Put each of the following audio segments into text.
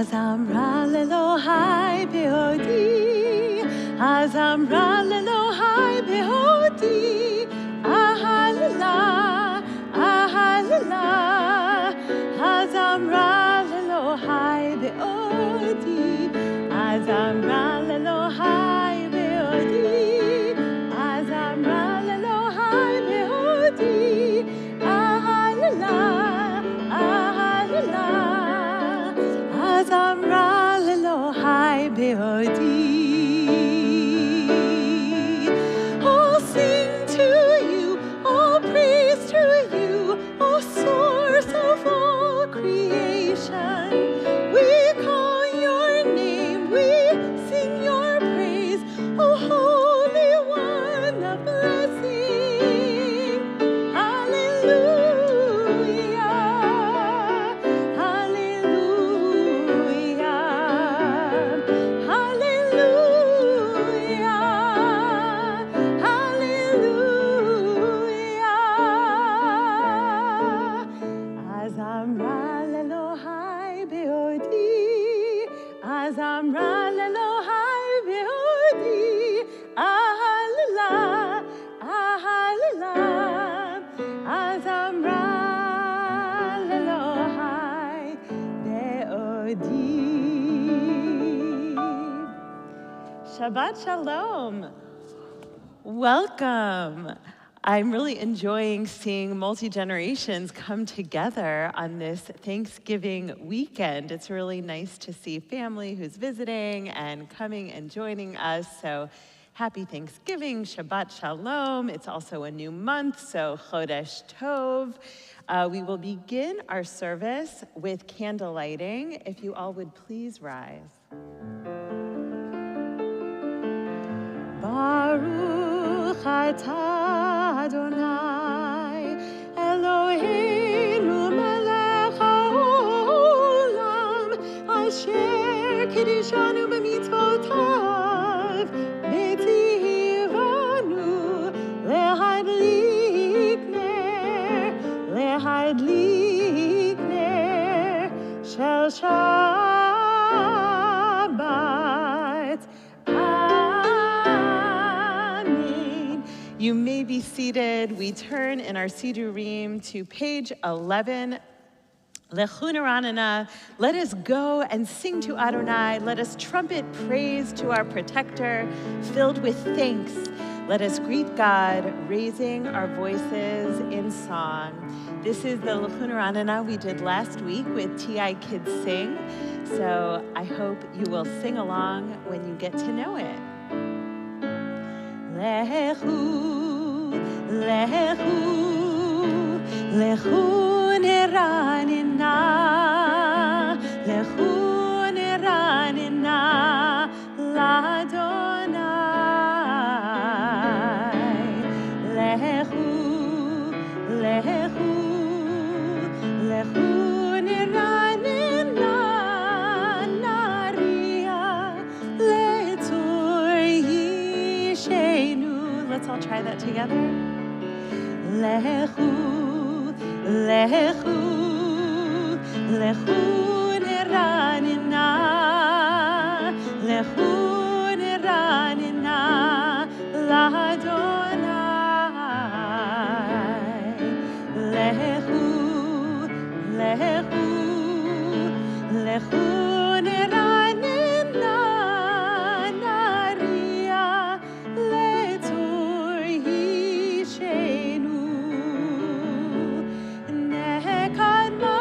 אז אמרה לאלוהי בהודי, אז אמרה לאלוהי בהודי, אהללה, אהללה. אז אמרה לאלוהי בהודי, אז אמרה לאלוהי בהודי, אז אמרה לאלוהי בהודי, אהללה, אהללה. אז אמרה לאלוהי בהודי. All sing to you, all praise to you, O source of all creation. We call your name, we sing your praise, O Holy One of blessing. Hallelujah, hallelujah, hallelujah, hallelujah. אז אמרה לאלוהי בהודי, אז אמרה לאלוהי בהודי, אהללה, אהללה. אז אמרה לאלוהי בהודי. Shabbat Shalom. Welcome. I'm really enjoying seeing multi-generations come together on this Thanksgiving weekend. It's really nice to see family who's visiting and coming and joining us. So happy Thanksgiving, Shabbat Shalom. It's also a new month, so Chodesh Tov. We will begin our service with candle lighting. If you all would please rise. Baruch atah Adonai Eloheinu melech haolam asher kiddushanu b'mitzvotav b'tzivanu lehadlik ner shel Shabbat. You may be seated. We turn in our Sidurim to page 11. Lechu neranena. Let us go and sing to Adonai. Let us trumpet praise to our protector, filled with thanks. Let us greet God, raising our voices in song. This is the Lechu neranena we did last week with TI Kids Sing. So I hope you will sing along when you get to know it. Lechu, lechu, lechu neranena, lechu neranena l'Adonai. Lechu, lechu, lechu neranena naria letor yishenu. Let's all try that together. Lechu, lechu, lechu neranena, lechu neranena l'Adonai. Lechu, lechu, lechu neranena naria letor yishenu. Nekadma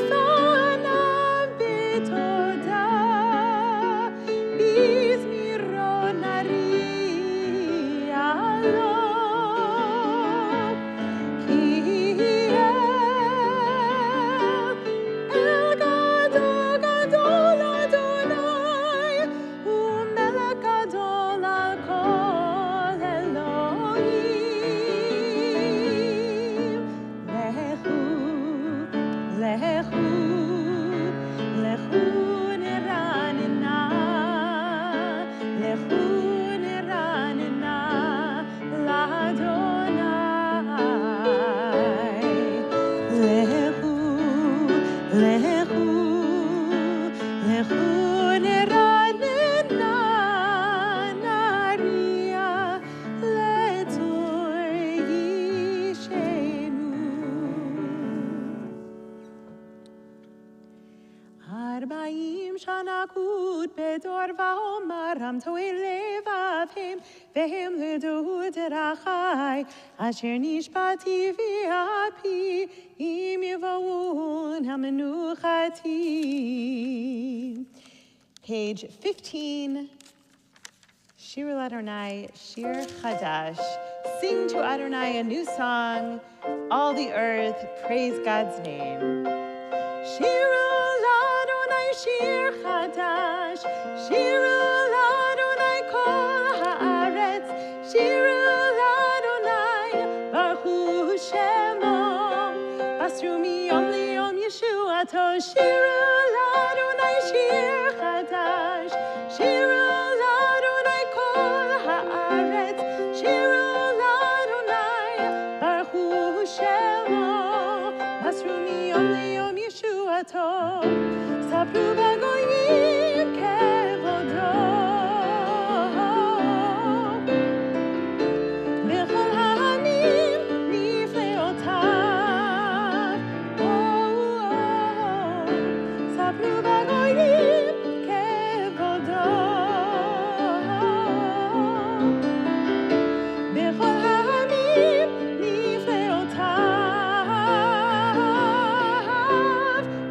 fanav b'toda b'zmiron naria lo. Ki el gadol gadol Adonai u'melech gadol al kol Elohim. Lechu, lechu, lechu neranena, lechu neranena l'Adonai. Lechu, Lechu, lechu neranena naria letor yishenu. Arbaim shana kut bedor va'omaram to'ei levavim vehem ledu derachai asher nishbati v'api im yivavun hamenuchati. Page 15, Shir Adonai, Shir Chadash. Sing to Adonai a new song, all the earth, praise God's name. Shir Adonai, Shir Chadash, Shir Adonai kol haaretz, Shir Adonai baruchu shemo, basru miyom liyom yeshuato. Shir Adonai, Shir Chadash, Shir Adonai kol haaretz, Shir Adonai baruchu shemo, basru miyom liyom yeshuato. Sapru v'goyim kevodo, b'chol ha'amim nifleotav. Sapru v'goyim kevodo, b'chol ha'amim nifleotav.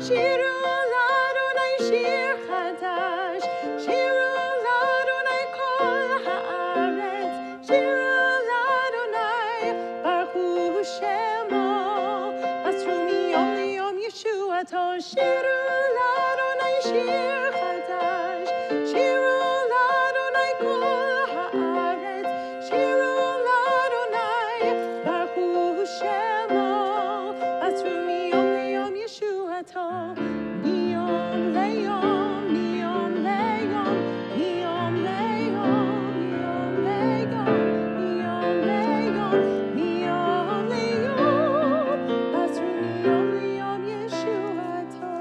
Shiru Adonai Shir Chadash, Shiru Adonai kol haaretz, Shiru Adonai baruchu shemo, basru miyom liyom yeshuato. Shiru Adonai Shir Chadash, Shiru Adonai kol haaretz, Shiru Adonai baruchu shemo, basru miyom liyom yeshuato. Miyom leyom, miyom leyom, miyom leyom, miyom leyom, miyom leyom, miyom leyom, basru miyom leyom yeshuato.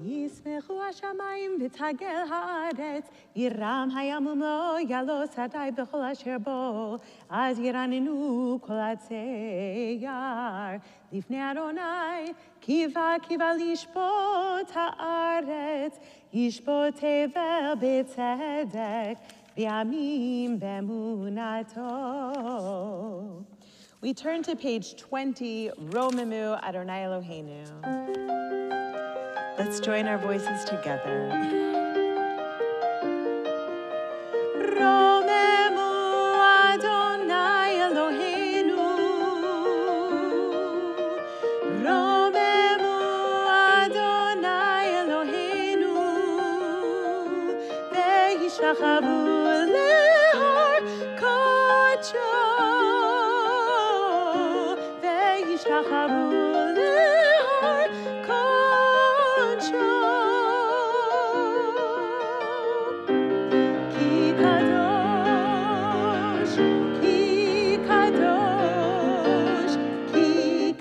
Yismechu hashamayim v'tagel haaretz, yiram hayamim lo yalos hadai b'chol asher bo, az yiranenu kol atzei yar. Lifnei Adonai, kiva kiva lishpot haaretz, yishpot tevel b'tzedek, v'yamim b'emunato. We turn to page 20, Romemu Adonai Eloheinu. Let's join our voices together. Romemu Adonai Eloheinu, Romemu Adonai Eloheinu, ve'yishtachavu lehar kodsho, ve'yishtachavu lehar kodsho. Ki kadosh, ki kadosh, ki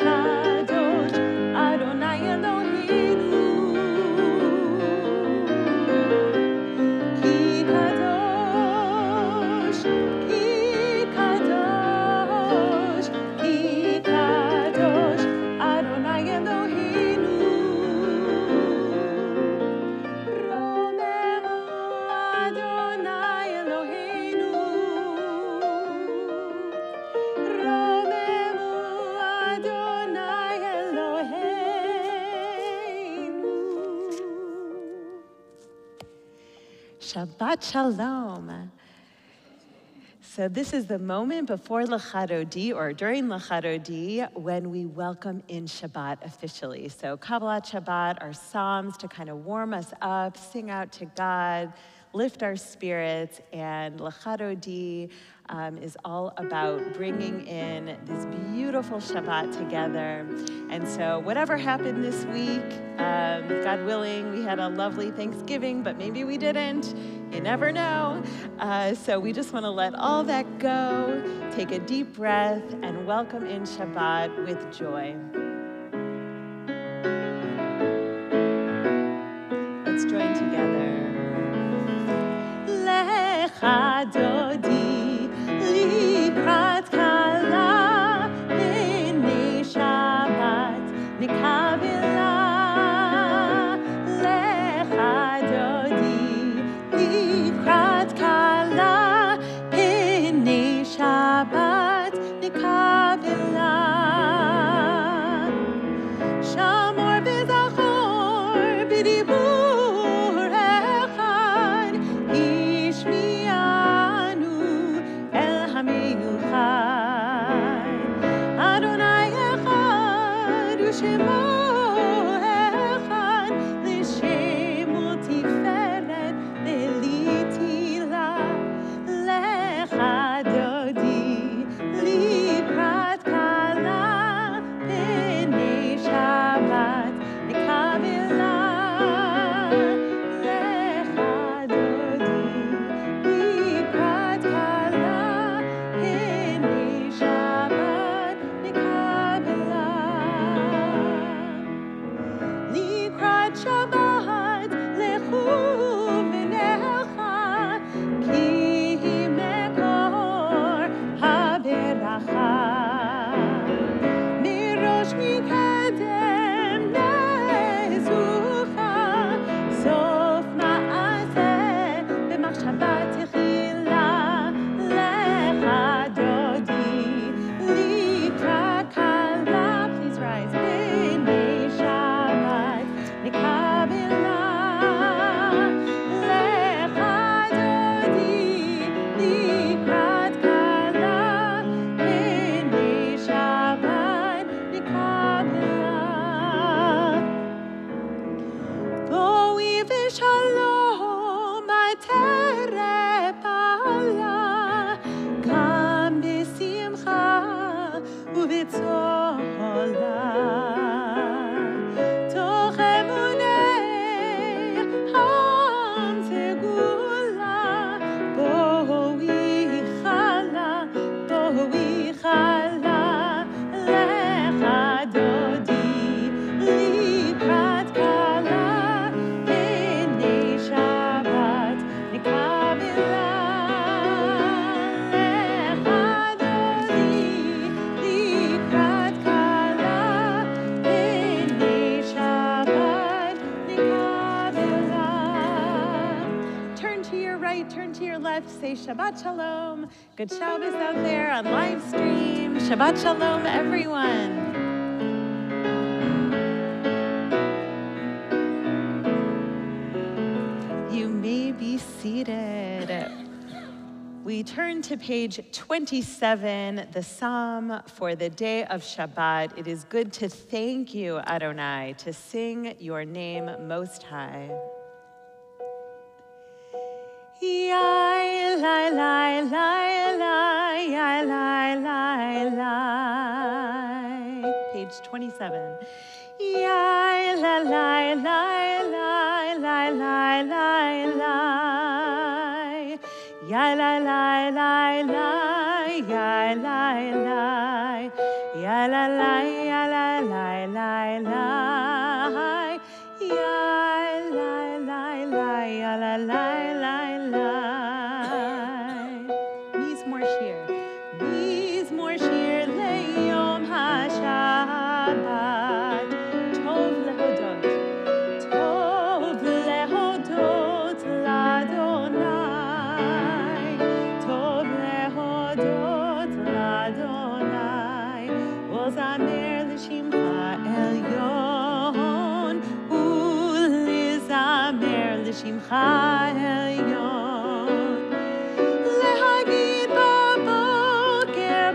kadosh, Adonai Eloheinu. Ki kadosh, ki kadosh, ki kadosh, Adonai Eloheinu. Romemu Adonai Eloheinu, Romemu Adonai Eloheinu. Shabbat Shalom. So this is the moment before L'Chadodi or during L'Chadodi when we welcome in Shabbat officially. So Kabbalat Shabbat, our psalms to kind of warm us up, sing out to God, lift our spirits, and L'Chadodi is all about bringing in this beautiful Shabbat together. And so whatever happened this week, God willing, we had a lovely Thanksgiving, but maybe we didn't. You never know. So we just want to let all that go, take a deep breath, and welcome in Shabbat with joy. Say Shabbat Shalom. Good Shabbos out there on live stream. Shabbat Shalom, everyone. You may be seated. We turn to page 27, the Psalm for the day of Shabbat. It is good to thank you, Adonai, to sing your name most high. Yai, lai, lai, lai, lai, yai, lai, lai, lai. Page 27. Yai, lai, lai, lai, lai, lai, lai, lai, lai. Yai, lai, lai, lai, lai, yai, lai, lai. Yai, lai, lai, yai, lai, lai, lai, lai. Yai, lai, lai, lai, yai, lai, lai. Shimcha Elyon, להגיד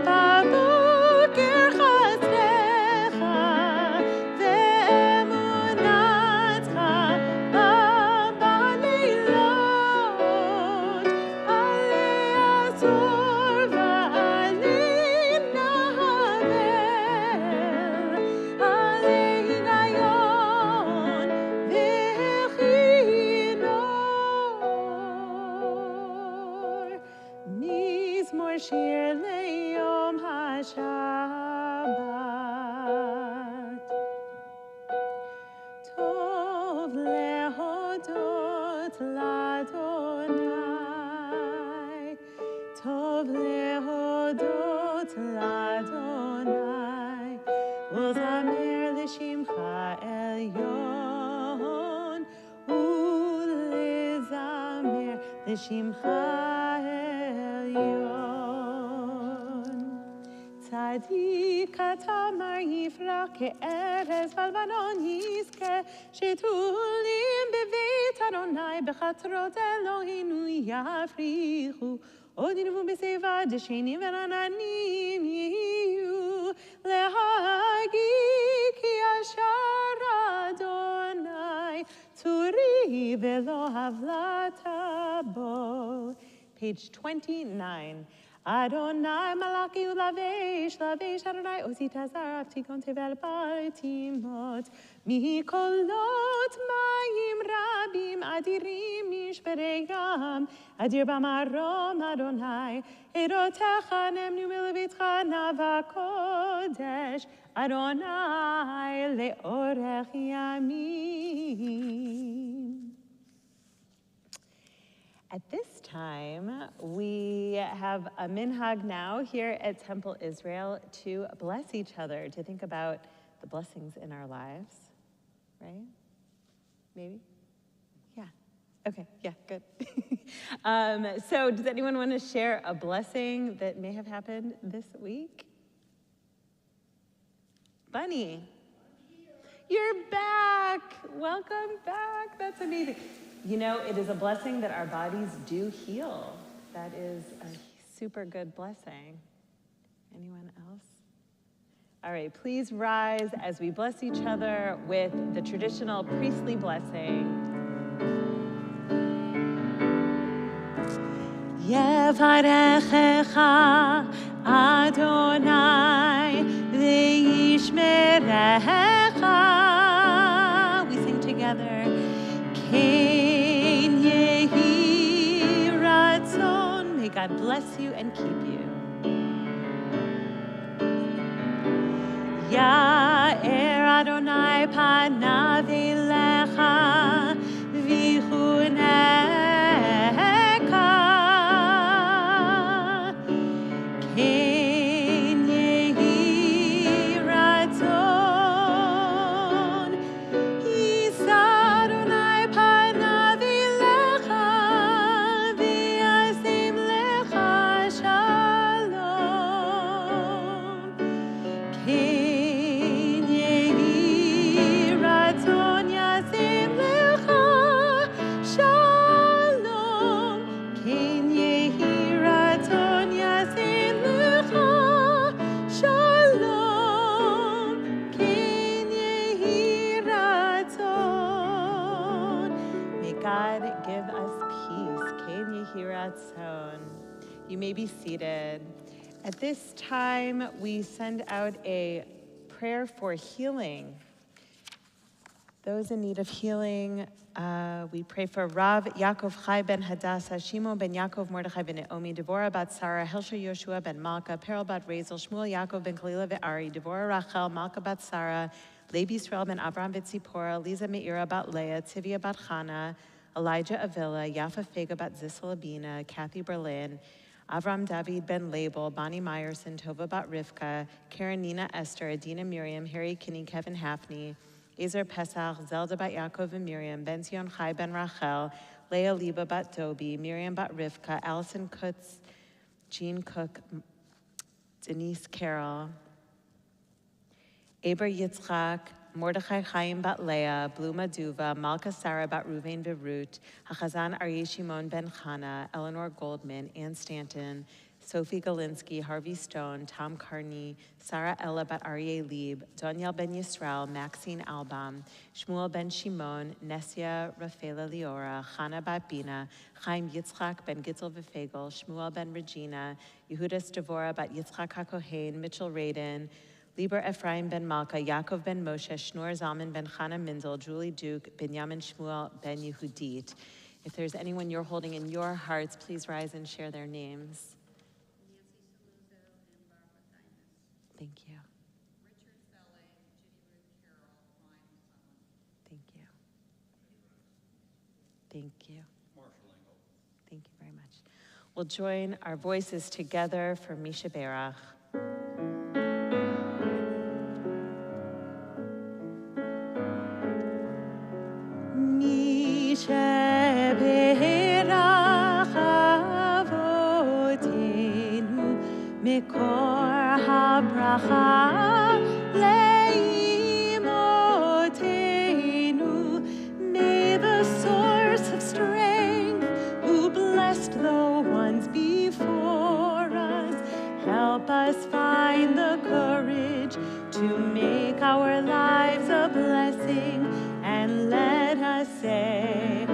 בבוקר חסדך ואמונתך בלילות, עלי עזור ועלי נהבל, עלי היגיון מזמור שיר ליום השבת. טוב להודות לאדוני, טוב להודות לאדוני, ולזמר לשמך עליון, ולזמר לשמך צדיק אתה מר יפרח כארז בלבנון יזכה, שתולים בבית אדוני בחצרות אלוהינו יפריחו, עוד ירבו בשיבה דשנים ורעננים יהיו, להגיד כי velo havlata bo. Page 29. Adonai malaki ulavesh, lavesh Adonai osita zarav tikon tevel baltimot. Mikolot mayim rabim adirim mishbereyam. Adir bamarom Adonai. Erotecha nemnu milevitcha navakodesh. Adonai leorech yamim. At this time, we have a minhag now here at Temple Israel to bless each other, to think about the blessings in our lives, right? Maybe? Yeah. Okay, yeah, good. So does anyone want to share a blessing that may have happened this week? Bunny. You're back. Welcome back. That's amazing. You know, it is a blessing that our bodies do heal. That is a super good blessing. Anyone else? All right, please rise as we bless each other with the traditional priestly blessing. Yevarechecha Adonai v'yishmerecha. We sing together. Kein yehi ratzon. May God bless you and keep you. Ya'er Adonai panav elecha v'chuneka. Kein yehi ratzon. Yisa Adonai panav elecha v'yasim lecha shalom. Kein yehi ratzon yasim lecha shalom. Kein yehi ratzon yasim lecha shalom. Kein yehi ratzon. May God give us peace. Kein yehi ratzon. You may be seated. At this time, we send out a prayer for healing. Those in need of healing, we pray for Rav Yaakov Chai ben Hadassah, Shimon ben Yaakov, Mordechai ben Naomi, Devorah bat Sarah, Helsher Yoshua ben Malka, Perel bat Razel, Shmuel Yaakov ben Kalila ve'Ari, Devorah Rachel, Malka bat Sarah, Levi Yisrael ben Abraham v'Tzipora, Liza Meira bat Leah, Tivia bat Chana, Elijah Avila, Yafa Fega bat Zisla Bina, Kathy Berlin, Avram David ben Label, Bonnie Meyerson, Tova bat Rivka, Karen Nina Esther, Adina Miriam, Harry Kinney, Kevin Hafney, Ezer Pesach, Zelda bat Yaakov and Miriam, Ben Zion Chai ben Rachel, Leah Liba bat Toby, Miriam bat Rivka, Allison Kutz, Jean Cook, Denise Carroll, Aber Yitzchak, Mordechai Chaim bat Leah, Bluma Duva, Malka Sarah bat Ruvain Beirut, Hachazan Aryeh Shimon ben Chana, Eleanor Goldman, Ann Stanton, Sophie Galinsky, Harvey Stone, Tom Carney, Sarah Ella bat Aryeh Lieb, Daniel ben Yisrael, Maxine Albam, Shmuel ben Shimon, Nesia Rafaela Liora, Chana bat Bina, Chaim Yitzchak ben Gitzel v'Fegel, Shmuel ben Regina, Yehudas Devora bat Yitzchak HaKohen, Mitchell Radin, Lieber Ephraim ben Malka, Yaakov ben Moshe, Shneur Zalman ben Chana Mindel, Julie Duke, Benjamin Shmuel ben Yehudit. If there's anyone you're holding in your hearts, please rise and share their names. Thank you. Richard Felle, Ginny Ruth Carroll, Ryan Summer. Thank you. Thank you. Marshall Engel. Thank you very much. We'll join our voices together for Misha Berach. Misha Berach avotenu Mekor habracha leimotenu. May the source of strength, who blessed the ones before us, help us find the courage to make our lives a blessing, and let us say,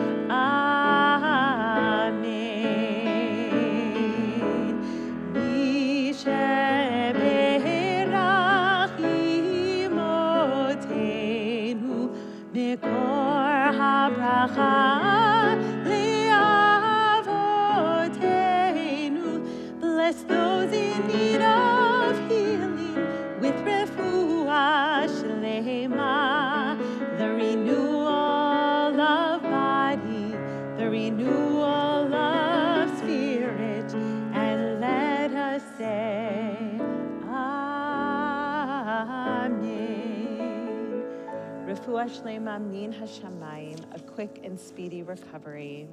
refuah shlema min hashamayim, a quick and speedy recovery.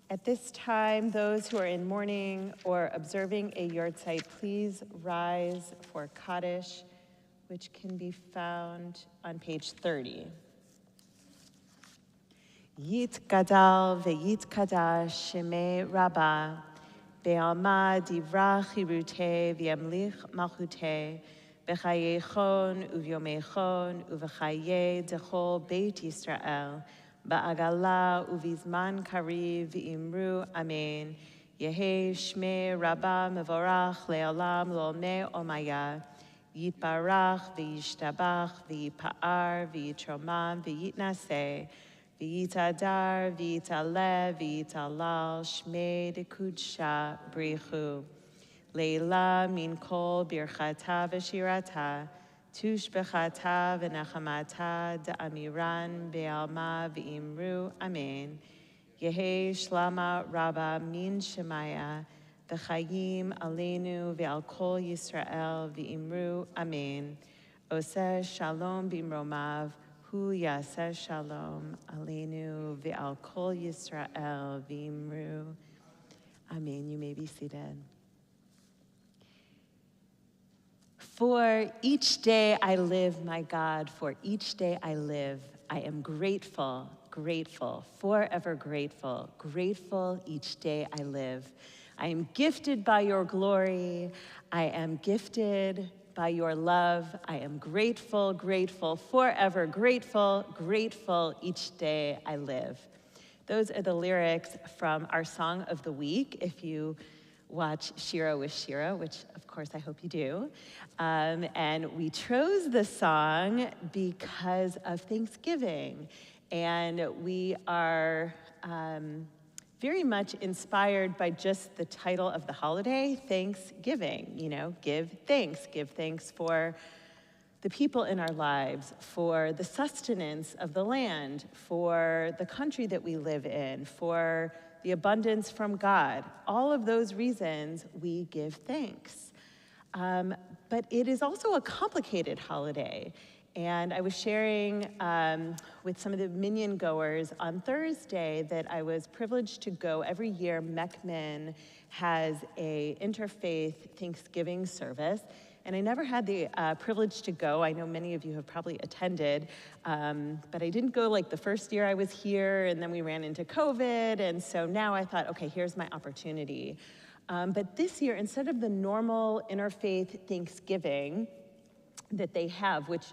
At this time, those who are in mourning or observing a yahrzeit, please rise for Kaddish, which can be found on page 30. Yit gadal ve'yit kadash shemei rabbah, be'alma divra chirute v'yamlich malchute, b'chayechon uvyomechon uv'chaye dechol beit Yisrael, ba'agala uvizman kariv v'imru amen. Yehe shmei rabbah mevorach le'olam lo'olmei omaya. Yitbarach v'yishtabach v'yipa'ar v'yitromam v'yitnaseh. V'yitadar, v'yitalev, v'yitalal, shmei dekudsha brichu. Leila min kol birchata v'shirata, tushbechata v'nachamata da'amiran be'alma v'imru, amen. Yehe shlama rabba min shemaya, v'chayim aleinu v'al kol Yisrael v'imru, amen. Oseh shalom b'imromav, Hu yaseh shalom aleinu v'al kol Yisrael v'imru. Amen. You may be seated. For each day I live, my God, for each day I live, I am grateful, grateful, forever grateful, grateful each day I live. I am gifted by your glory. I am gifted by your love. I am grateful, grateful, forever grateful, grateful each day I live. Those are the lyrics from our Song of the Week. If you watch Shira with Shira, which of course I hope you do. And we chose the song because of Thanksgiving. And we are very much inspired by just the title of the holiday, Thanksgiving. You know, give thanks for the people in our lives, for the sustenance of the land, for the country that we live in, for the abundance from God. All of those reasons we give thanks. But it is also a complicated holiday. And I was sharing with some of the Minyan goers on Thursday that I was privileged to go every year. Mekmin has a interfaith Thanksgiving service, and I never had the privilege to go. I know many of you have probably attended, but I didn't go like the first year I was here, and then we ran into COVID, and so now I thought, okay, here's my opportunity. But this year, instead of the normal interfaith Thanksgiving that they have, which,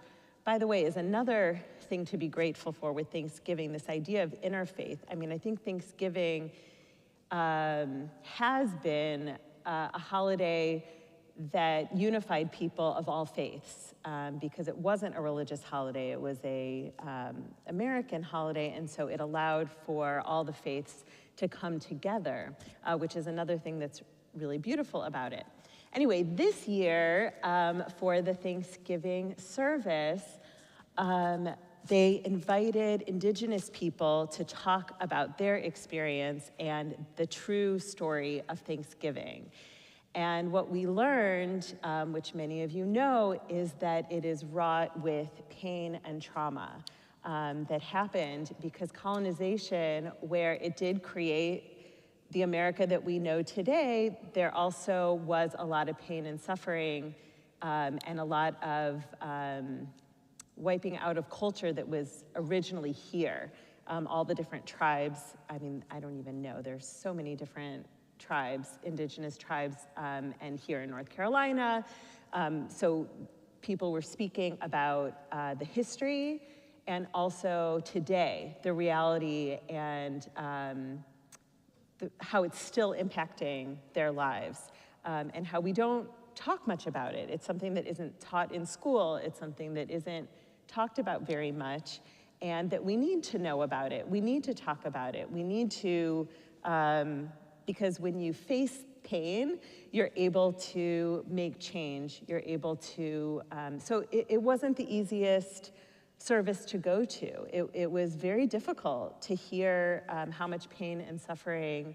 by the way, is another thing to be grateful for with Thanksgiving, this idea of interfaith. I mean, I think Thanksgiving has been a holiday that unified people of all faiths because it wasn't a religious holiday, it was a American holiday, and so it allowed for all the faiths to come together, which is another thing that's really beautiful about it. Anyway, this year for the Thanksgiving service, they invited Indigenous people to talk about their experience and the true story of Thanksgiving. And what we learned, which many of you know, is that it is wrought with pain and trauma that happened because colonization, where it did create the America that we know today, there also was a lot of pain and suffering and a lot of wiping out of culture that was originally here. All the different tribes, I mean, I don't even know, there's so many different tribes, indigenous tribes, and here in North Carolina. So people were speaking about the history and also today, the reality and how it's still impacting their lives and how we don't talk much about it. It's something that isn't taught in school. It's something that isn't talked about very much, and that we need to know about it. We need to talk about it. We need to, because when you face pain, you're able to make change. You're able to, so it wasn't the easiest service to go to. It was very difficult to hear how much pain and suffering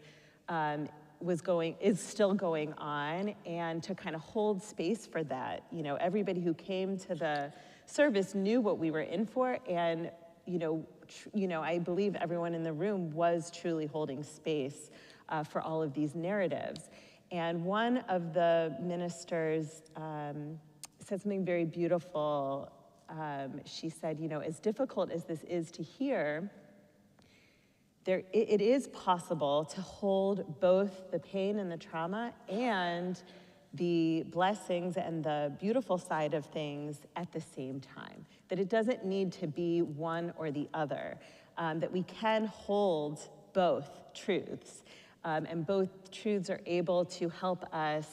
is still going on, and to kind of hold space for that. You know, everybody who came to the service knew what we were in for, and I believe everyone in the room was truly holding space for all of these narratives. And one of the ministers said something very beautiful. She said, as difficult as this is to hear, it is possible to hold both the pain and the trauma and the blessings and the beautiful side of things at the same time. That it doesn't need to be one or the other, that we can hold both truths, and both truths are able to help us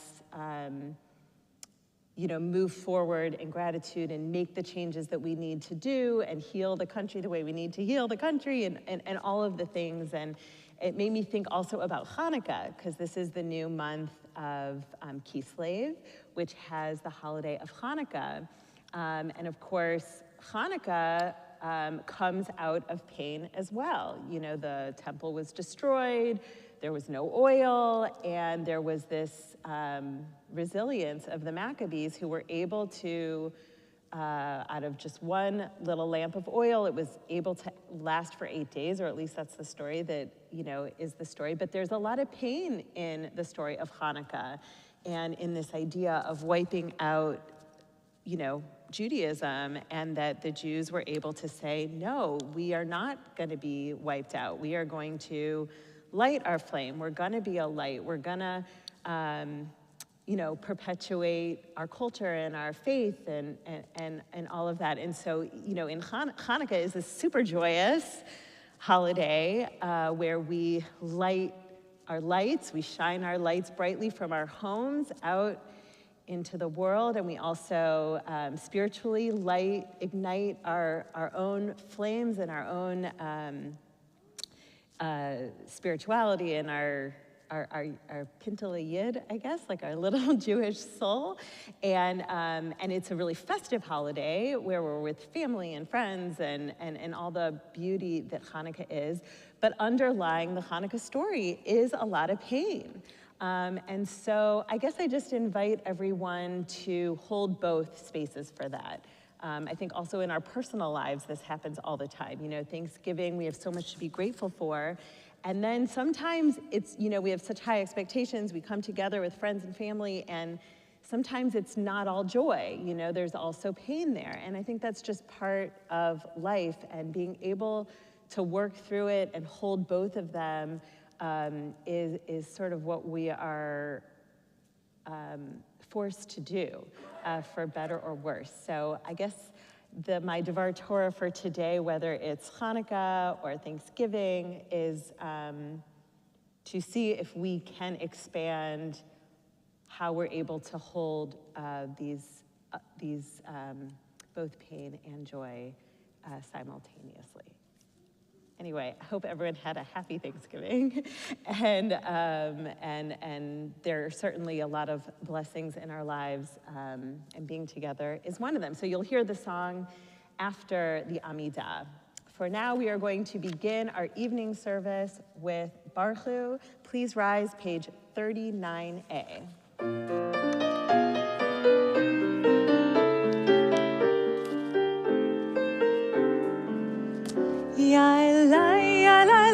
move forward in gratitude and make the changes that we need to do and heal the country the way we need to heal the country and all of the things. And it made me think also about Hanukkah, because this is the new month of Kislev, which has the holiday of Hanukkah. And of course, Hanukkah comes out of pain as well. The temple was destroyed, there was no oil, and there was this resilience of the Maccabees who were able to, out of just one little lamp of oil, it was able to last for 8 days, or at least that's the story that, is the story. But there's a lot of pain in the story of Hanukkah and in this idea of wiping out, Judaism, and that the Jews were able to say, no, we are not going to be wiped out. We are going to light our flame. We're going to be a light. We're going to, perpetuate our culture and our faith and all of that. And so, in Hanukkah is a super joyous holiday where we light our lights, we shine our lights brightly from our homes out into the world, and we also spiritually ignite our own flames and our own spirituality and our Pintele Yid, I guess, like our little Jewish soul. And it's a really festive holiday where we're with family and friends and all the beauty that Hanukkah is. But underlying the Hanukkah story is a lot of pain. And so I guess I just invite everyone to hold both spaces for that. I think also in our personal lives, this happens all the time. Thanksgiving, we have so much to be grateful for. And then sometimes it's, we have such high expectations. We come together with friends and family, and sometimes it's not all joy. There's also pain there. And I think that's just part of life, and being able to work through it and hold both of them is sort of what we are forced to do, for better or worse. So I guess my Devar Torah for today, whether it's Hanukkah or Thanksgiving, is to see if we can expand how we're able to hold these both pain and joy simultaneously. Anyway, I hope everyone had a happy Thanksgiving, and there are certainly a lot of blessings in our lives, and being together is one of them. So you'll hear the song after the Amidah. For now, we are going to begin our evening service with Baruch. Please rise, page 39A. Yeah.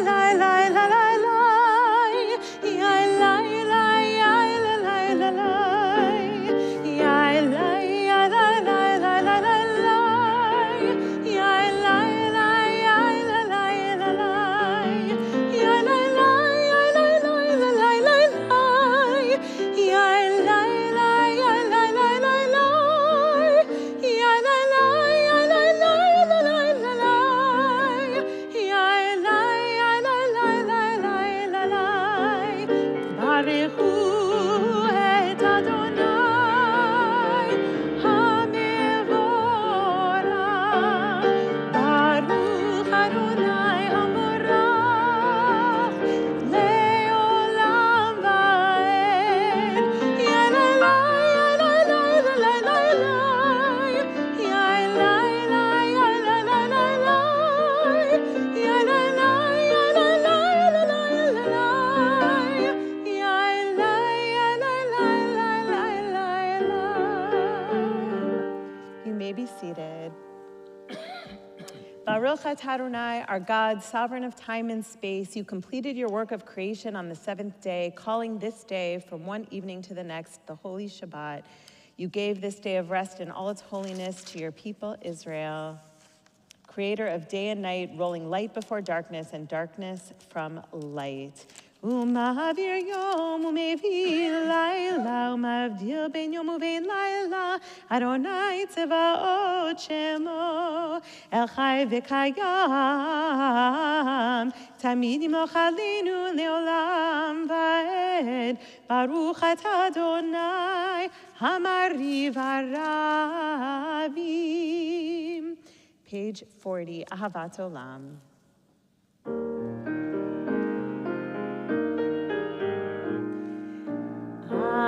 Baruch atah Adonai, our God, sovereign of time and space, you completed your work of creation on the seventh day, calling this day from one evening to the next the holy Shabbat. You gave this day of rest in all its holiness to your people Israel. Creator of day and night, rolling light before darkness and darkness from light. Umavir yom umevi laila umavdil ben yom uvein laila Adonai tzevaot shemo el chai v'kayam tamid yimloch aleinu leolam va'ed Baruch atah Adonai hamariv haravim. Page 40, Ahavat Olam.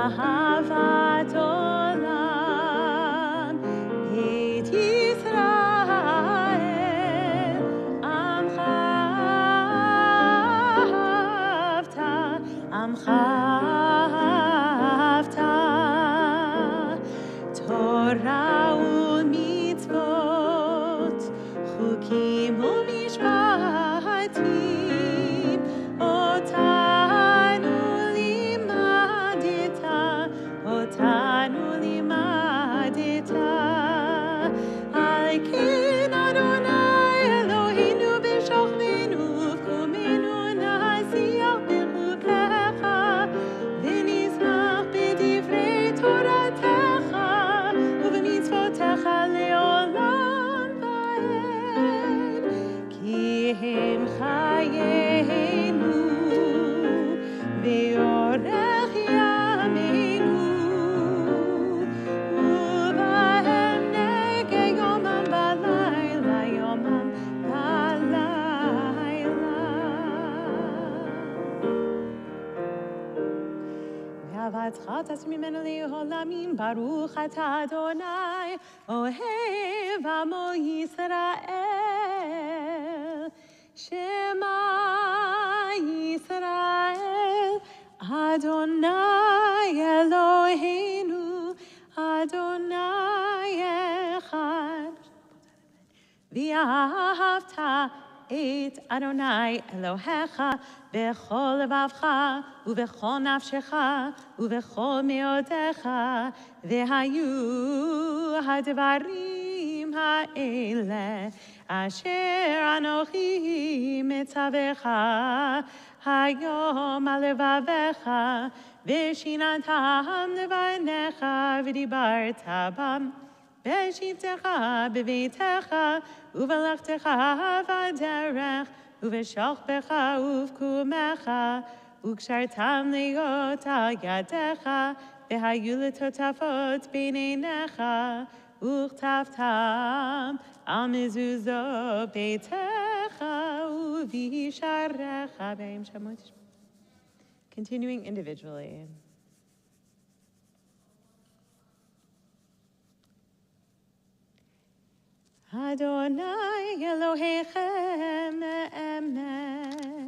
Ahavat Olam, Beit Yisrael, Amcha Havta, Torah u'mitzvot, Chukim u'mishpatim, Otanu limadeta, Al ken Adonai Eloheinu b'shochvenu v'kumenu nasiach b'chukecha, v'nizmach b'divrei toratecha, u'v'mitzvotecha le'olam va'ed, ki hem chayeinu ve'orech yameinu, u'vahem nege yomam v'layla, yomam v'layla. Ve'avatcha tasir mimenu le'olamim, Baruch atah Adonai, ohev amo Yisrael. Shema Yisrael, Adonai Eloheinu, Adonai Echad. V'ahavta et Adonai Elohecha b'chol levavcha u'b'chol nafshecha u'b'chol meodecha v'hayu hadvarim ha'ele asher anochi mitzavecha hayom alevavecha v'shinantam levanecha v'dibarta bam B'shivtecha b'veitecha u'v'lechtecha v'derech u'v'shochbecha u'v'kumecha u'kshartam le'ot al yadecha v'hayu l'totafot b'neinecha u'chtavtam al mezuzot beitecha u'v'yisharecha b'im shamot. Continuing individually. Adonai Elohechem emet.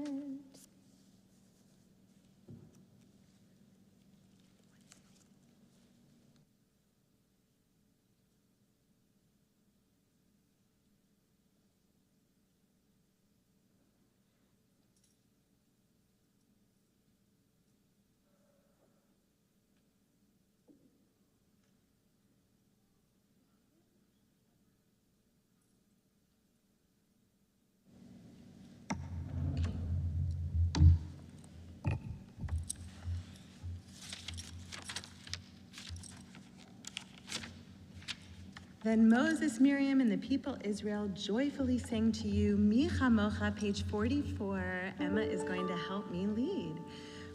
Then Moses, Miriam, and the people Israel joyfully sang to you, Mi Chamocha, page 44. Emma is going to help me lead.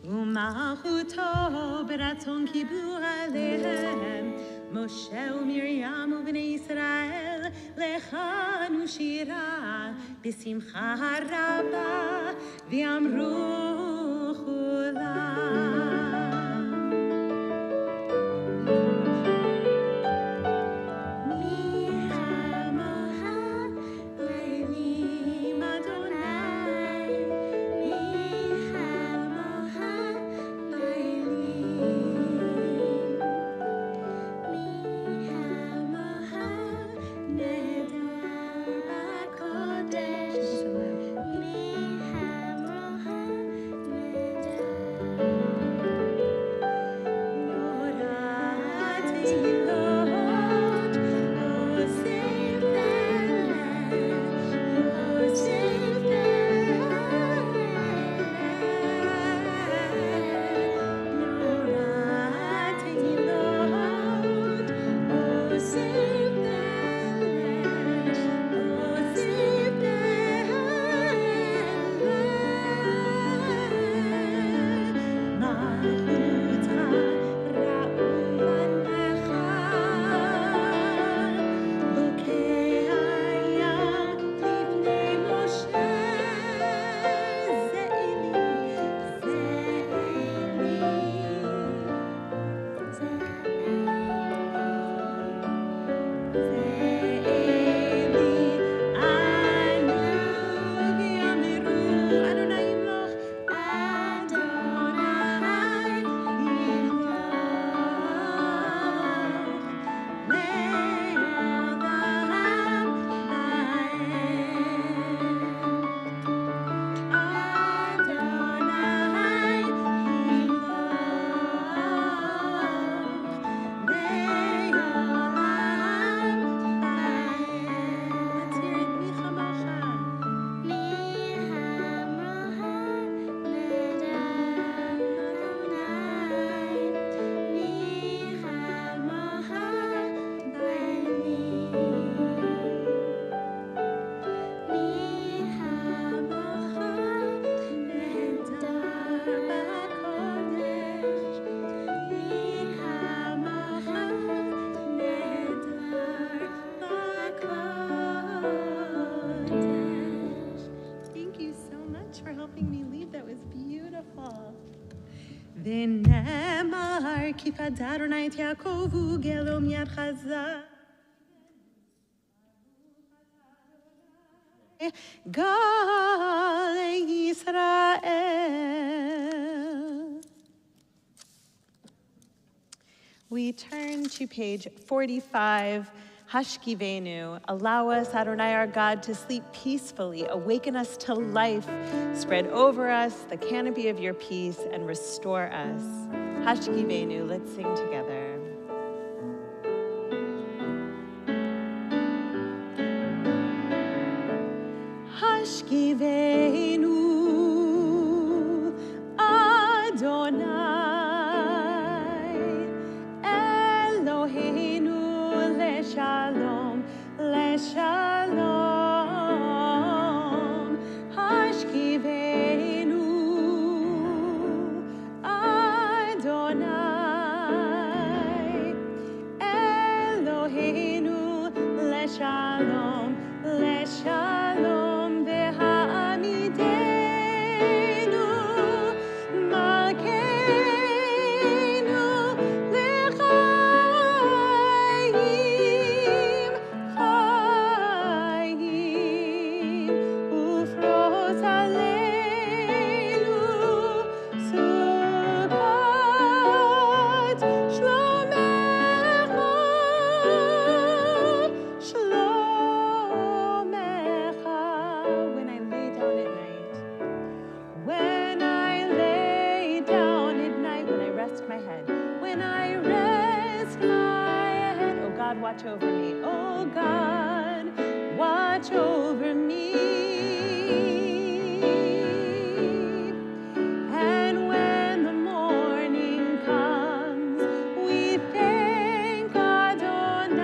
U'malchuto b'ratzon kibu alehem, Moshe u'Miriam u'bnei Yisrael, lechanu shira, b'simcha rabba, v'amru chulam. ונאמר כי פדרנה את יעקב וגלו מיד חזק. גל ישראל. We turn to page 45, Hashkivenu. Allow us, Adonai our God, to sleep peacefully. Awaken us to life. Spread over us the canopy of your peace and restore us. Hashkivenu, let's sing together. Hashkivenu, Adonai, Eloheinu, Leshalom, Leshalom. Hashkivenu, Adonai, Eloheinu, Leshalom, Leshalom. Watch over me, oh God, watch over me. And when the morning comes, we thank Adonai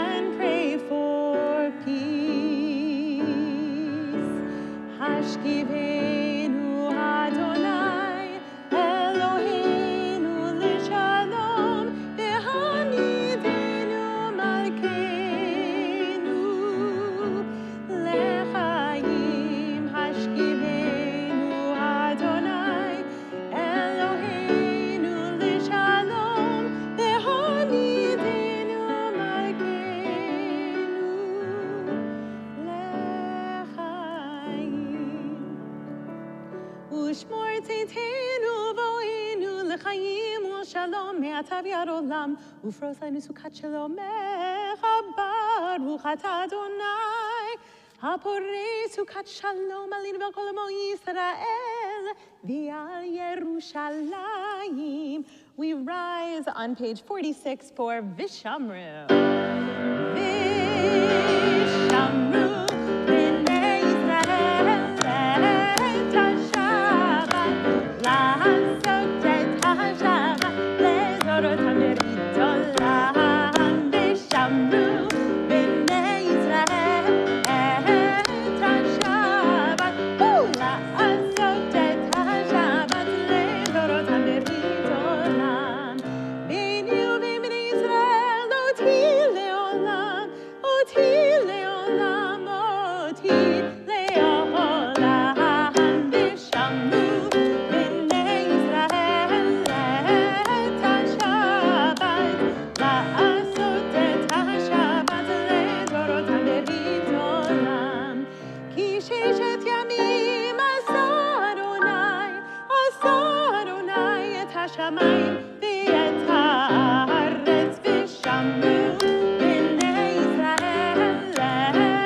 and pray for peace. Hashkivenu Adonai, Eloheinu Lishalom. ושמור צאתנו ובואנו לחיים ולשלום מעתה ועד עולם ופרוס לנו סוכת שלומך ברוך אתה אדוני הפורש סוכת שלום עלינו ועל כל עמו ישראל ועל ירושלים. We rise on page 46 for Vishamru. Vishamru b'nei Israel et ha-Shabbat לעשות את השבת לדורותם ברית עולם. ושמרו בני ישראל את השבת לעשות את השבת לדורותם ברית עולם. ביני ובין בני ישראל אותי לעולם, אותי לעולם, אותי לעולם. ושמרו בני ישראל את השבת לעשות את השבת לדורותם ברית עולם. כי ששת ימים עשה אדוני את השמיים ואת הארץ. ושמרו בני ישראל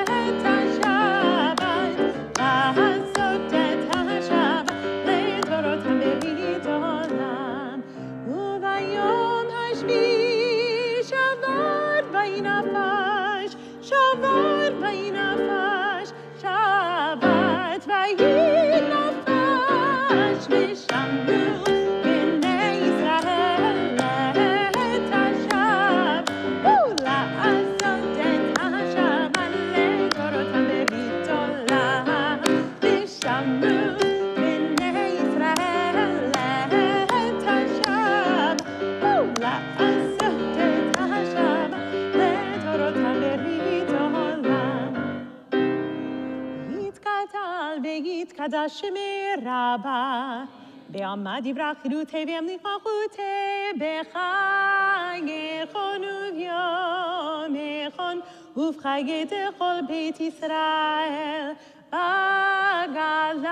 את השבת לעשות את השבת לדורותם ברית עולם. וביום השביעי שבת ויהי נפש, שבת ויהי נפש, שבת ויהי נפש. ושמרו בני ישראל את השבת לעשות את השבת לדורותם ברית עולם. ושמרו בני ישראל את השבת לעשות את השבת לדורותם ברית עולם. יתקטל Kadash Rabba, Be'amad Yivrach Chilute Ve'amlich Malchute, B'chayechon U'vyomechon, Uv'chayet Echol Beit Yisrael, Bagala,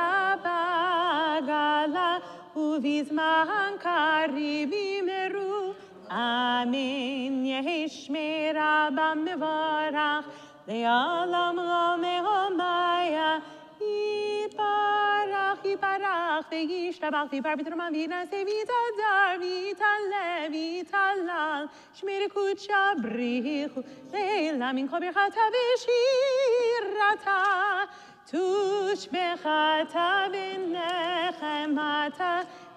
Uvizman Kariv Yimeru, Amen. Yehishme Rabba Mevarach, Le'alam Lo Mehomaya, Yiparach, Ve'yishtabach, V'yipar B'truman V'yinaseh V'yitadar, V'yitaleh, V'yitalal, Shmir Kudsha Brichu, Le'ela Min Kol Birchata V'shirata, Tushbechata V'nechemata,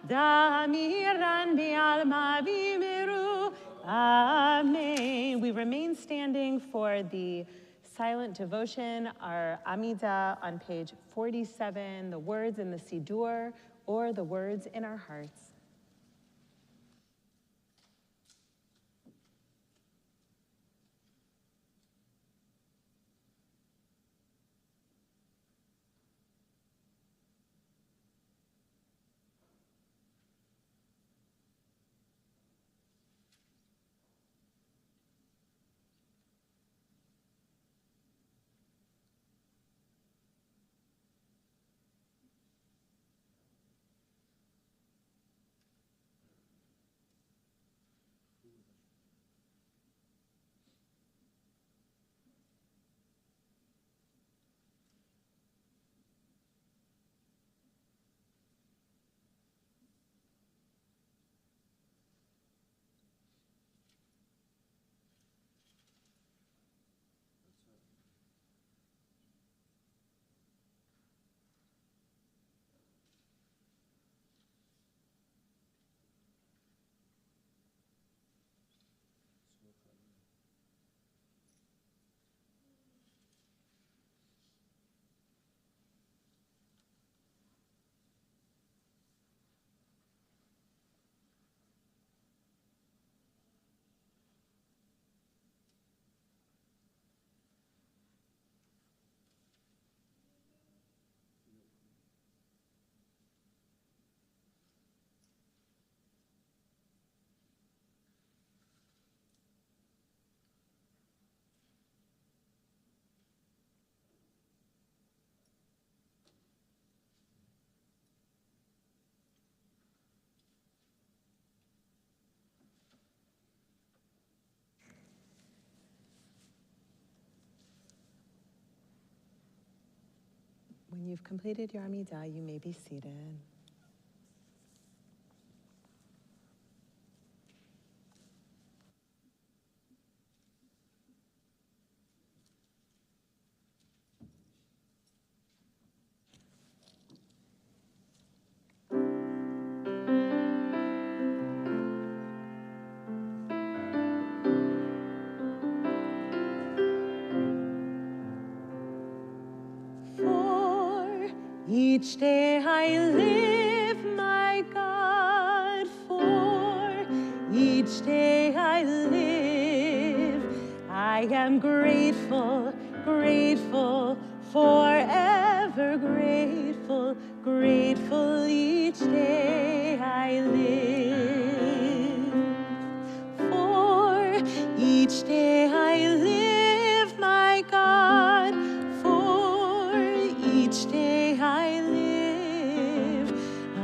Damiran B'alma V'yimeru. Amen. We remain standing for the silent devotion, our Amidah on page 47, the words in the Siddur, or the words in our hearts. When you've completed your Amidah, you may be seated. Each day I live, my God, for each day I live. I am grateful, grateful, forever grateful, grateful each day I live. For each day I live, my God, for each day I live.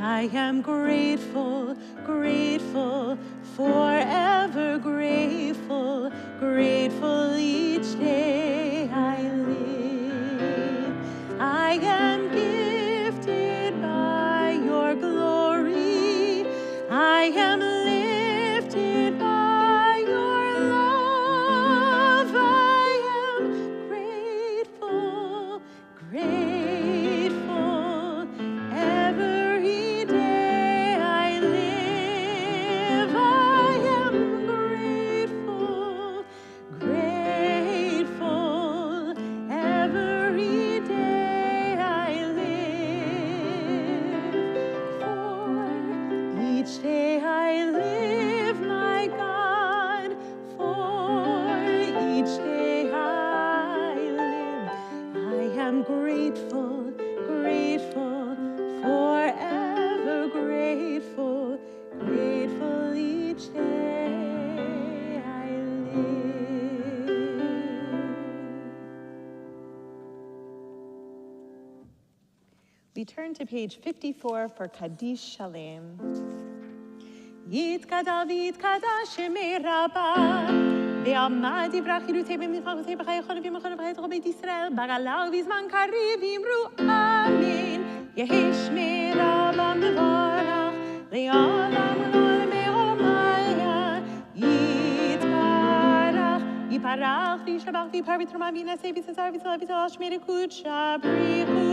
I am grateful, grateful, forever grateful, grateful each day I live. I am gifted by your glory. I am lifted by your love. I am grateful, grateful. Every day I live, I am We turn to page 54 for Kaddish Shalem. Yitkadal v'yitkada shemei Rabbah ve'amad yivrach yirutei b'michachotei b'chayachon v'yimachon v'chayachon b'Beit Yisrael b'galav v'zman kariv v'imru amin Yehi shmei Rabbah mevorach le'olam u'olam me'omaya Yitbarach Yiparach v'yishabach v'yipar v'truma v'yinaseh v'yisazar v'yisala v'yisala shmei rekut shabrichu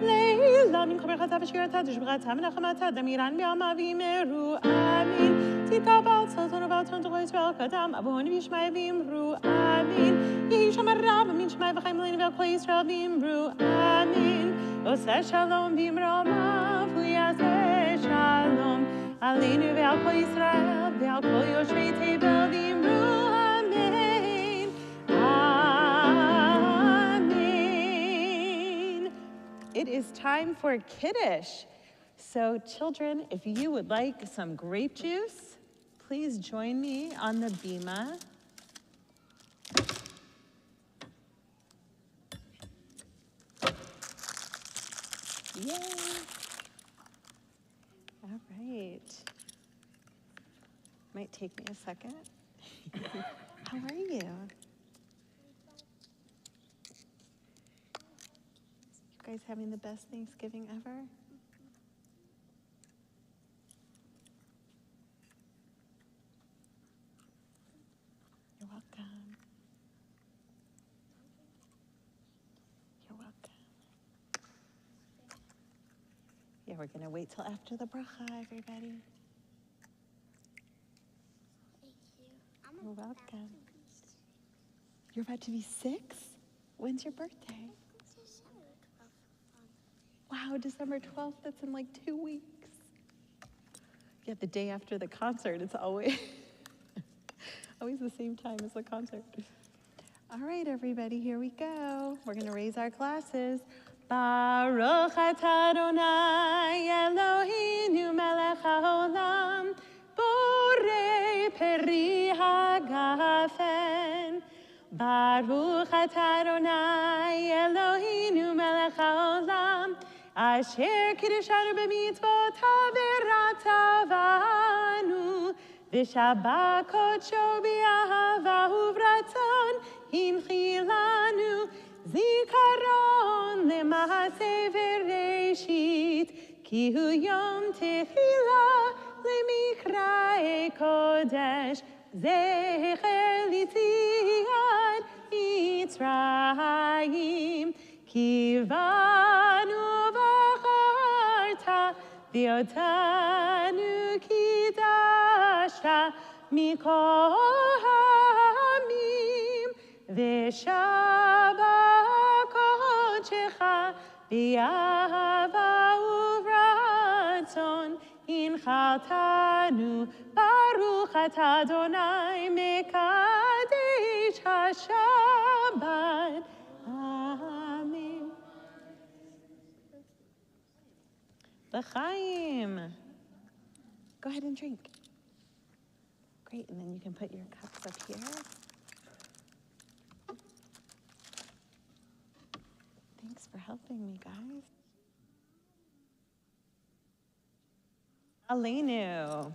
Leila min komer chatav v'shirata d'shbirata menachamata damiran be'ama v'imeru amin Tita bal tzalton u'valton t'chol Yisrael kadam avon v'yishmai v'imru amin Yehi shomar rab min shmai v'chaim l'in v'kol Yisrael v'imru amin Oseh shalom v'imromav v'yaseh shalom Aleinu ve'al kol Yisrael ve'al kol yoshvei tevel v'imru amin Amen. It is time for Kiddush. So children, if you would like some grape juice, please join me on the bima. Yay! All right. Might take me a second. How are you? You guys having the best Thanksgiving ever? You're welcome. You're welcome. Yeah, we're gonna wait till after the bracha, everybody. Thank you. You're welcome. You're about to be 6? When's your birthday? Wow, December 12th, that's in like 2 weeks. Yeah, the day after the concert, it's always always the same time as the concert. All right, everybody, here we go. We're gonna raise our glasses. Baruch atah Adonai Eloheinu melech haolam, borei peri hagafen. Baruch atah Adonai Eloheinu melech haolam, asher kiddeshanu b'mitzvotav v'ratavanu, v'shabbat kodsho b'ahava u'vratzon hinchilanu, zikaron lema'aseh v'reshit, ki hu yom techilah lemikra'ei kodesh, zecher l'tziat Mitzrayim, kivanu v'acharta v'otanu kidashta mikol ha'amim v'shabbat kodshecha v'ahava u'vratzon inchaltanu Baruch atah Adonai mekadesh haShabbat. Amen. L'chaim. Go ahead and drink. Great, and then you can put your cups up here. Thanks for helping me, guys. Aleinu,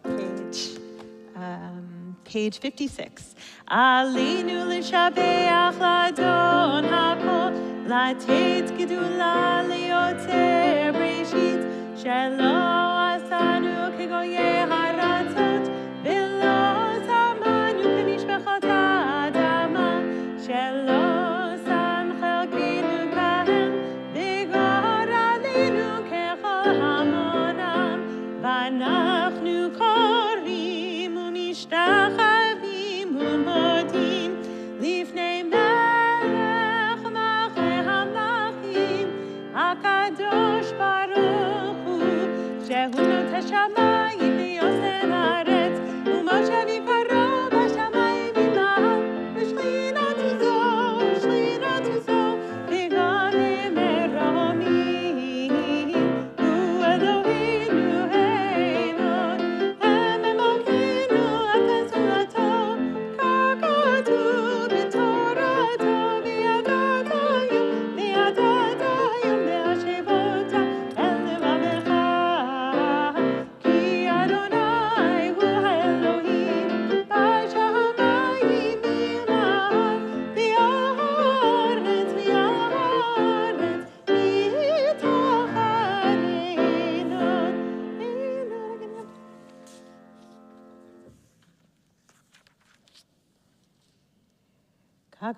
page 56. Aleinu l'shabeach l'adon hakol, latet gedula liyoter breshit, shelo asanu kegoyei haratzot, v'lo samanu k'mishpachot ha'adama, shelo sam chelkeinu kahem, v'goralenu kechol hamonam, v'anachnu korim u'mishtachavim u'modim lifnei melech malchei hamlachim hakadosh baruch hu shehu not hashamayim v'yosef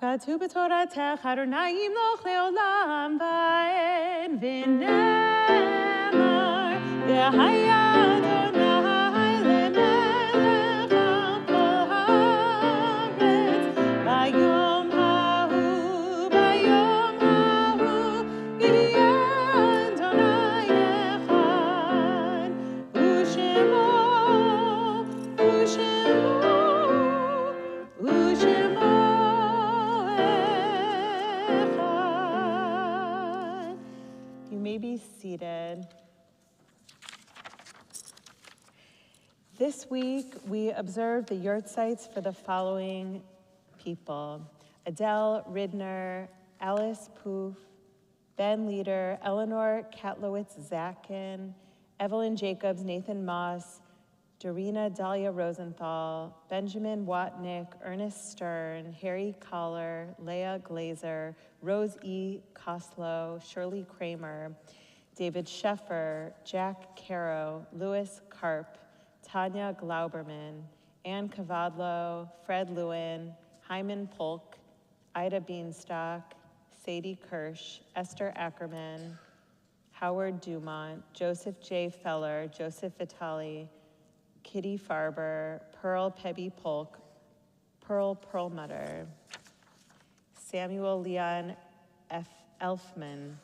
כתוב בתורתך, אדוניים לך לעולם ועד, ונאמר, והיה אדוני למלך על כל הארץ, ביום ההוא, ביום ההוא, יהיה אדוני אחד, ושמו אחד. You may be seated. This week, we observed the yurtzites for the following people: Adele Ridner, Alice Poof, Ben Leader, Eleanor Katlowitz-Zakin, Evelyn Jacobs, Nathan Moss, Dorina Dahlia Rosenthal, Benjamin Watnick, Ernest Stern, Harry Collar, Leah Glazer, Rose E. Koslow, Shirley Kramer, David Sheffer, Jack Caro, Louis Karp, Tanya Glauberman, Ann Cavadlo, Fred Lewin, Hyman Polk, Ida Beanstalk, Sadie Kirsch, Esther Ackerman, Howard Dumont, Joseph J. Feller, Joseph Vitale, Kitty Farber, Pearl Pebby Polk, Pearl Perlmutter, Samuel Leon F. Elfman,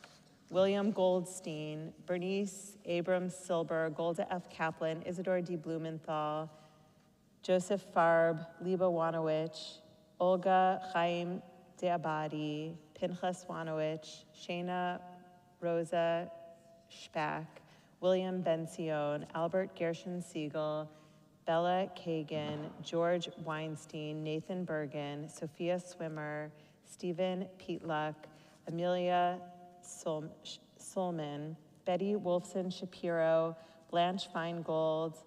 William Goldstein, Bernice Abrams Silber, Golda F. Kaplan, Isidore D. Blumenthal, Joseph Farb, Liba Wanowich, Olga Chaim De Abadi, Pinchas Wanowich, Shana Rosa Spack, William Bension, Albert Gershon Siegel, Bella Kagan, George Weinstein, Nathan Bergen, Sophia Swimmer, Stephen Peatluck, Amelia Solman, Betty Wolfson Shapiro, Blanche Feingold,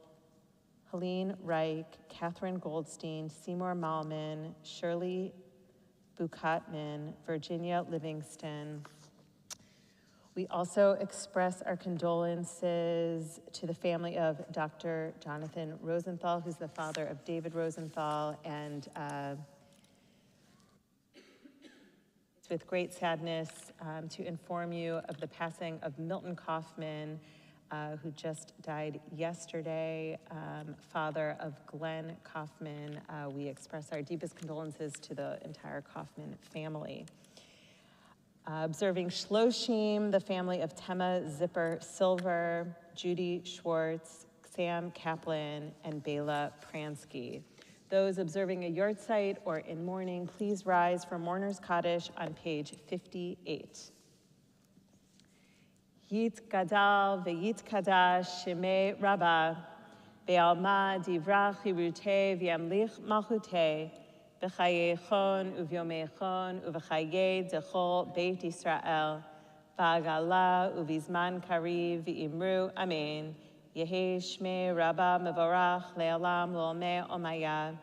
Helene Reich, Catherine Goldstein, Seymour Malman, Shirley Bukatman, Virginia Livingston. We also express our condolences to the family of Dr. Jonathan Rosenthal, who's the father of David Rosenthal, and it's with great sadness to inform you of the passing of Milton Kaufman, who just died yesterday, father of Glenn Kaufman. We express our deepest condolences to the entire Kaufman family. Observing Shloshim, the family of Tema Zipper Silver, Judy Schwartz, Sam Kaplan, and Bela Pransky. Those observing a yurtzeit or in mourning, please rise for Mourner's Kaddish on page 58. Yit Gadal ve'yit Kadash Shemei Rabbah Be'alma Divrach Hirute V'yamlich Malchute V'chayechon uvyomechon uv'chayei dechol Beit Yisrael v'agala uvizman kariv v'imru amen. Yehi shmei Rabba mevorach le'olam l'olmei omaya.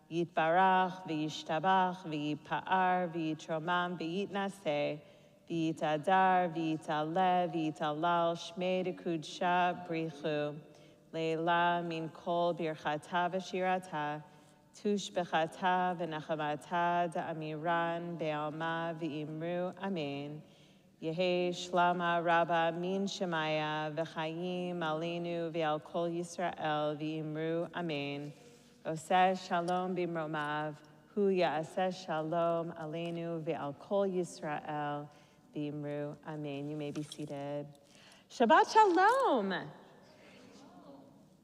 Yitbarach v'yishtabach v'yipa'ar v'yitromam v'yitnaseh v'yitadar v'yitaleh v'yitalal shmei dekudsha brichu le'la min kol birchata v'shirata Tush bechata v'nachamata da'amiran be'alma v'imru amen. Yehi shlama rabba min shemaya v'chayim alenu v'al kol Yisrael v'imru amen. Oseh shalom b'mromav hu ya'aseh shalom alenu v'al kol Yisrael v'imru amen. You may be seated. Shabbat shalom.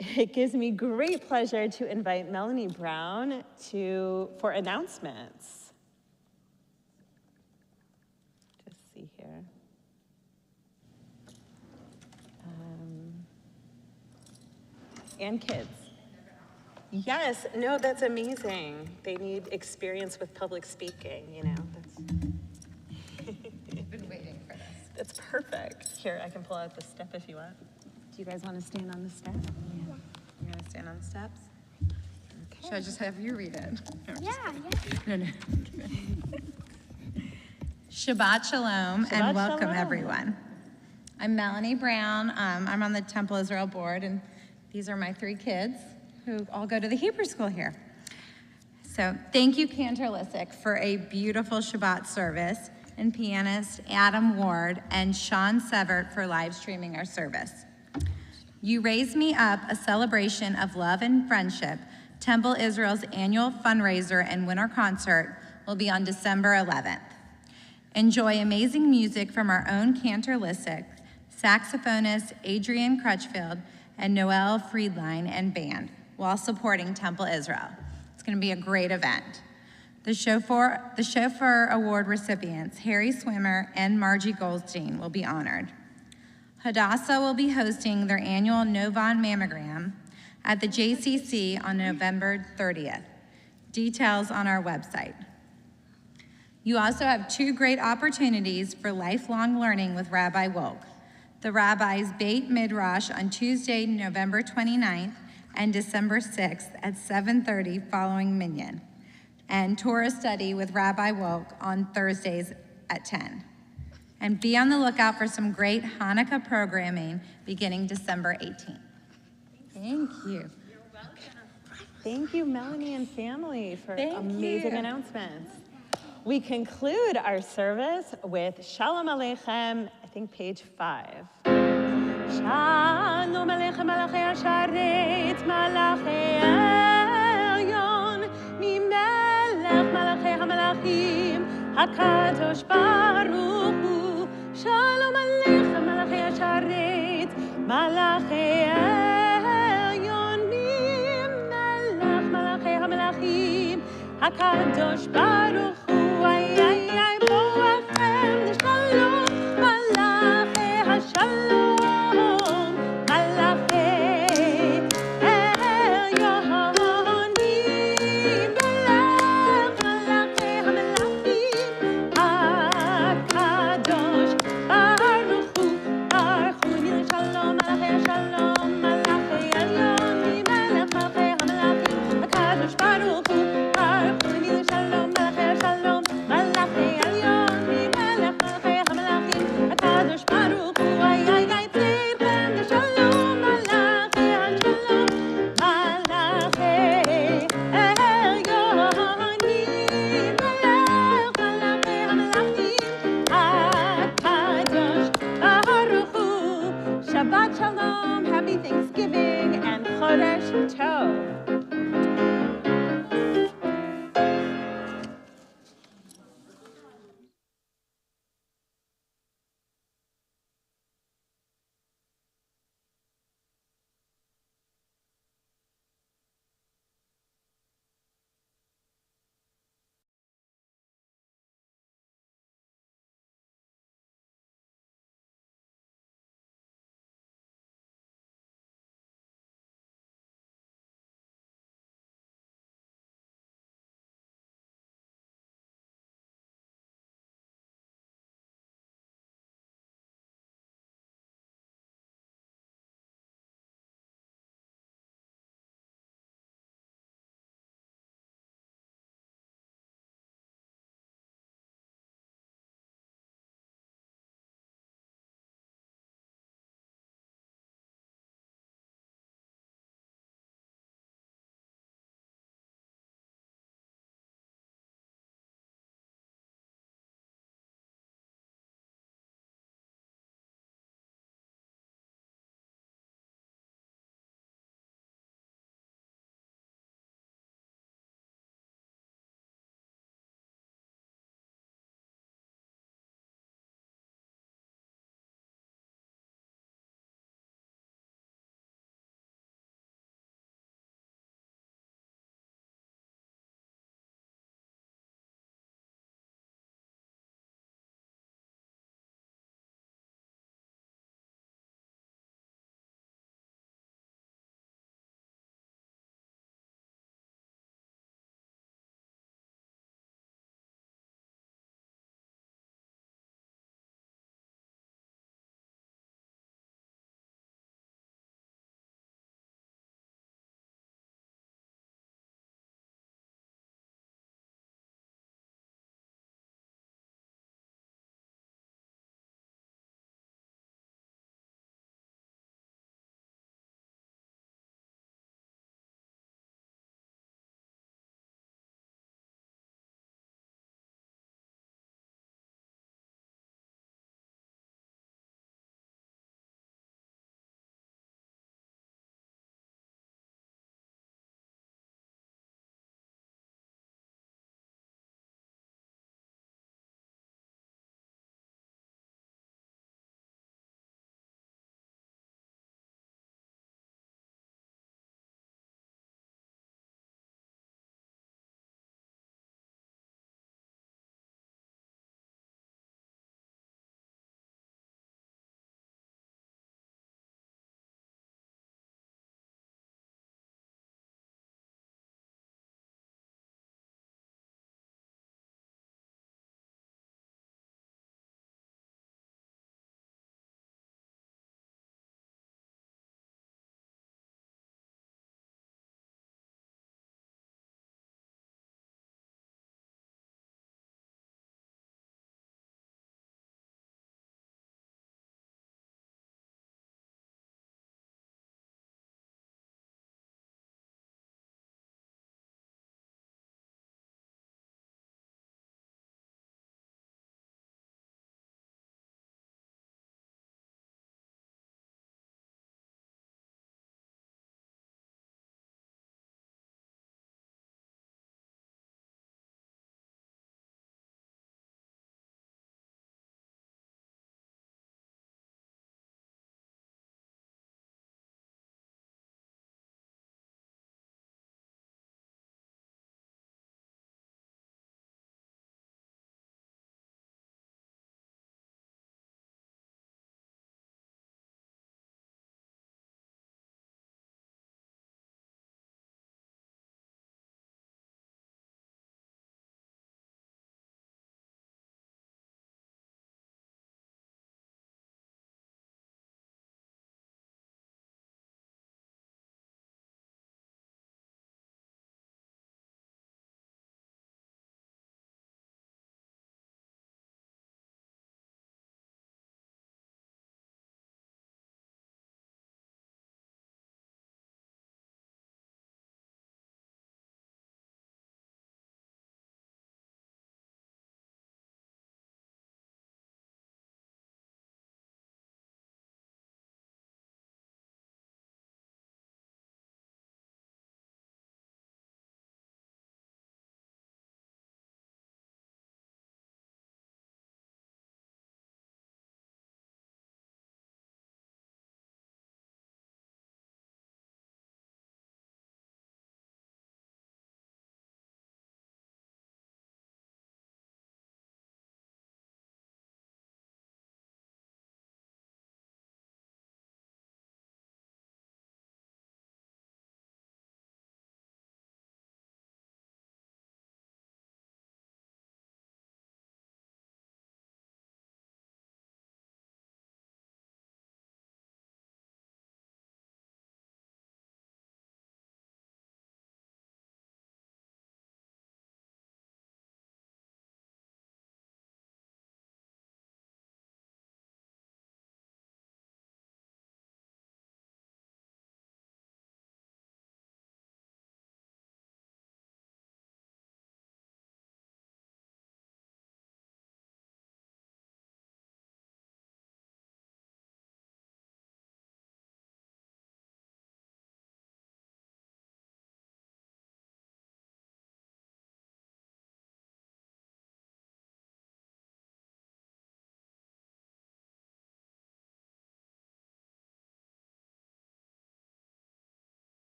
It gives me great pleasure to invite Melanie Brown for announcements. Just see here. And kids. Yes, no, that's amazing. They need experience with public speaking, you know. I've been waiting for this. That's perfect. Here, I can pull out the step if you want. Do you guys want to stand on the step? Yeah. You're going to stand on the steps? Okay. Should I just have you read it? Yeah. No. Shabbat Shalom Shabbat and welcome Shalom. everyone. I'm Melanie Brown. I'm on the Temple Israel board, and these are my three kids who all go to the Hebrew school here. So thank you, Cantor Lissick, for a beautiful Shabbat service, and pianist Adam Ward and Sean Severt for live streaming our service. You Raise Me Up, a celebration of love and friendship, Temple Israel's annual fundraiser and winter concert will be on December 11th. Enjoy amazing music from our own Cantor Lissick, saxophonist Adrian Crutchfield, and Noel Friedline and band, while supporting Temple Israel. It's going to be a great event. The Chauffeur Award recipients, Harry Swimmer and Margie Goldstein, will be honored. Hadassah will be hosting their annual Novon mammogram at the JCC on November 30th. Details on our website. You also have 2 great opportunities for lifelong learning with Rabbi Wolk. The Rabbi's Beit Midrash on Tuesday, November 29th and December 6th at 7:30 following Minyan, and Torah study with Rabbi Wolk on Thursdays at 10. And be on the lookout for some great Hanukkah programming beginning December 18th. Thank you. You're welcome. Thank you, Melanie and family, for Thank amazing you. announcements. We conclude our service with Shalom Aleichem, I think page 5. Shalom Aleichem Malachei Hasharet, Malachei Elyon, Mimelech Malachei HaMalachim, HaKadosh Baruch Hu. Shalom Aleichem Malachei Hasharet, Malachei Elyon, Mimelech Malachei HaMalachim, HaKadosh Baruch Hu.